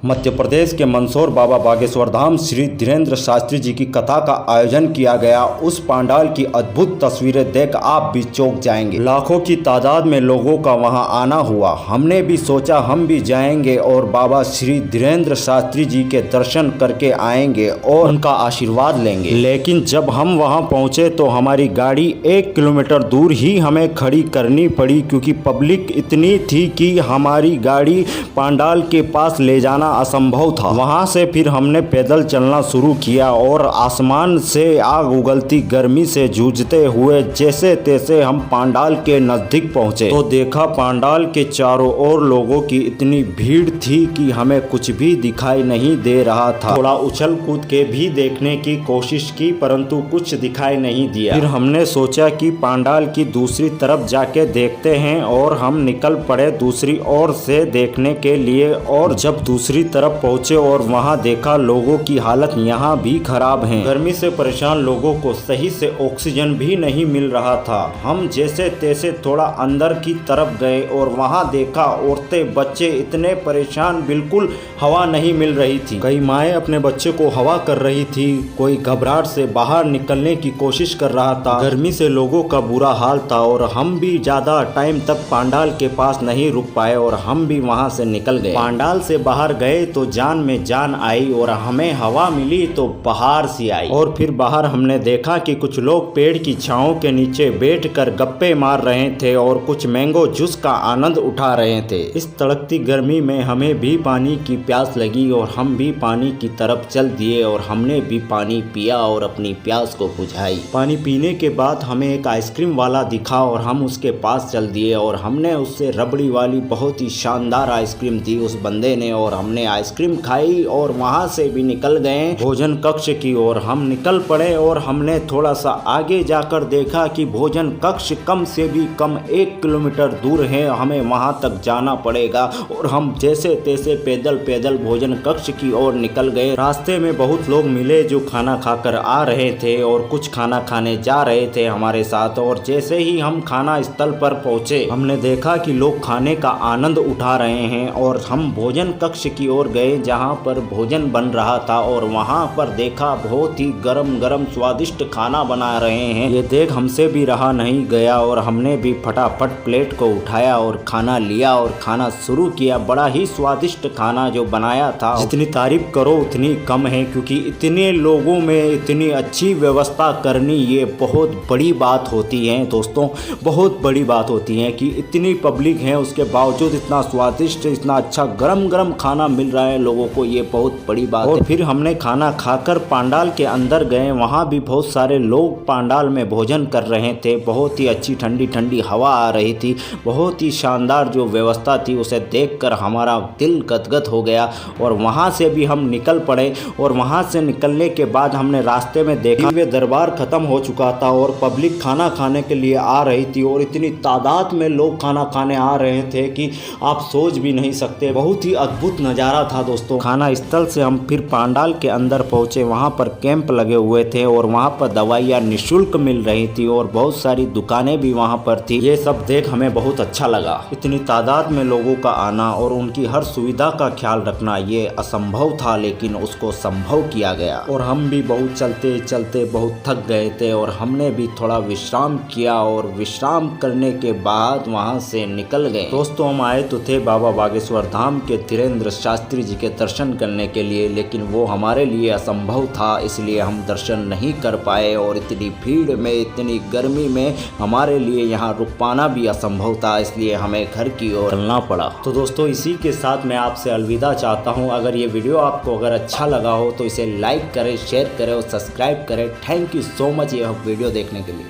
मध्य प्रदेश के मंदसौर बाबा बागेश्वर धाम श्री धीरेन्द्र शास्त्री जी की कथा का आयोजन किया गया। उस पंडाल की अद्भुत तस्वीरें देख आप भी चौंक जाएंगे। लाखों की तादाद में लोगों का वहां आना हुआ। हमने भी सोचा हम भी जाएंगे और बाबा श्री धीरेन्द्र शास्त्री जी के दर्शन करके आएंगे और उनका आशीर्वाद लेंगे। लेकिन जब हम वहां पहुंचे तो हमारी गाड़ी 1 किलोमीटर दूर ही हमें खड़ी करनी पड़ी, क्योंकि पब्लिक इतनी थी कि हमारी गाड़ी पंडाल के पास ले जाना असंभव था। वहां से फिर हमने पैदल चलना शुरू किया और आसमान से आग उगलती गर्मी से जूझते हुए जैसे तैसे हम पंडाल के नजदीक पहुंचे तो देखा पंडाल के चारों ओर लोगों की इतनी भीड़ थी कि हमें कुछ भी दिखाई नहीं दे रहा था। थोड़ा उछल कूद के भी देखने की कोशिश की परंतु कुछ दिखाई नहीं दिया। फिर हमने सोचा कि पंडाल की दूसरी तरफ जाके देखते हैं और हम निकल पड़े दूसरी ओर से देखने के लिए। और जब दूसरी तरफ पहुंचे और वहां देखा लोगों की हालत यहाँ भी खराब है। गर्मी से परेशान लोगों को सही से ऑक्सीजन भी नहीं मिल रहा था। हम जैसे तैसे थोड़ा अंदर की तरफ गए और वहां देखा औरतें बच्चे इतने परेशान, बिल्कुल हवा नहीं मिल रही थी। कई माएँ अपने बच्चे को हवा कर रही थी, कोई घबराहट से बाहर निकलने की कोशिश कर रहा था। गर्मी से लोगों का बुरा हाल था और हम भी ज्यादा टाइम तक पंडाल के पास नहीं रुक पाए और हम भी वहां से निकल गए। पंडाल से बाहर गए तो जान में जान आई और हमें हवा मिली तो बाहर सी आई। और फिर बाहर हमने देखा कि कुछ लोग पेड़ की छांव के नीचे बैठकर गप्पे मार रहे थे और कुछ मैंगो जूस का आनंद उठा रहे थे। इस तड़कती गर्मी में हमें भी पानी की प्यास लगी और हम भी पानी की तरफ चल दिए और हमने भी पानी पिया और अपनी प्यास को बुझाई। पानी पीने के बाद हमें एक आइसक्रीम वाला दिखा और हम उसके पास चल दिए और हमने उससे रबड़ी वाली बहुत ही शानदार आइसक्रीम दी उस बंदे ने और हमने आइसक्रीम खाई और वहां से भी निकल गए भोजन कक्ष की ओर। हम निकल पड़े और हमने थोड़ा सा आगे जाकर देखा कि भोजन कक्ष कम से भी कम 1 किलोमीटर दूर है, हमें वहां तक जाना पड़ेगा। और हम जैसे तैसे पैदल भोजन कक्ष की ओर निकल गए। रास्ते में बहुत लोग मिले जो खाना खाकर आ रहे थे और कुछ खाना खाने जा रहे थे हमारे साथ। और जैसे ही हम खाना स्थल पर पहुंचे हमने देखा कि लोग खाने का आनंद उठा रहे हैं और हम भोजन कक्ष की ओर गए जहां पर भोजन बन रहा था और वहां पर देखा बहुत ही गरम स्वादिष्ट खाना बना रहे हैं। ये देख हमसे भी रहा नहीं गया और हमने भी फटाफट प्लेट को उठाया और खाना लिया और खाना शुरू किया। बड़ा ही स्वादिष्ट खाना जो बनाया था, जितनी तारीफ करो उतनी कम है, क्योंकि इतने लोगों में इतनी अच्छी व्यवस्था करनी ये बहुत बड़ी बात होती है दोस्तों, बहुत बड़ी बात होती है कि इतनी पब्लिक है उसके बावजूद इतना स्वादिष्ट इतना अच्छा गरम खाना मिल रहा है लोगों को, ये बहुत बड़ी बात है। और फिर हमने खाना खाकर पंडाल के अंदर गए। वहाँ भी बहुत सारे लोग पंडाल में भोजन कर रहे थे। बहुत ही अच्छी ठंडी हवा आ रही थी। बहुत ही शानदार जो व्यवस्था थी उसे देखकर हमारा दिल गदगद हो गया। और वहाँ से भी हम निकल पड़े और वहाँ से निकलने के बाद हमने रास्ते में देखा वे दरबार खत्म हो चुका था और पब्लिक खाना खाने के लिए आ रही थी और इतनी तादाद में लोग खाना खाने आ रहे थे कि आप सोच भी नहीं सकते। बहुत ही अद्भुत नज़ारा था दोस्तों। खाना स्थल से हम फिर पंडाल के अंदर पहुंचे। वहां पर कैंप लगे हुए थे और वहां पर दवाइयां निःशुल्क मिल रही थी और बहुत सारी दुकानें भी वहां पर थी। ये सब देख हमें बहुत अच्छा लगा। इतनी तादाद में लोगों का आना और उनकी हर सुविधा का ख्याल रखना ये असंभव था, लेकिन उसको संभव किया गया। और हम भी बहुत चलते बहुत थक गए थे और हमने भी थोड़ा विश्राम किया और विश्राम करने के बाद वहां से निकल गए। दोस्तों हम आए तो थे बाबा बागेश्वर धाम के धीरेन्द्र शास्त्री जी के दर्शन करने के लिए, लेकिन वो हमारे लिए असंभव था, इसलिए हम दर्शन नहीं कर पाए। और इतनी भीड़ में इतनी गर्मी में हमारे लिए यहाँ रुक पाना भी असंभव था, इसलिए हमें घर की ओर चलना पड़ा। तो दोस्तों इसी के साथ मैं आपसे अलविदा चाहता हूँ। अगर ये वीडियो आपको अगर अच्छा लगा हो तो इसे लाइक करें, शेयर करें और सब्सक्राइब करें। थैंक यू सो मच ये वीडियो देखने के लिए।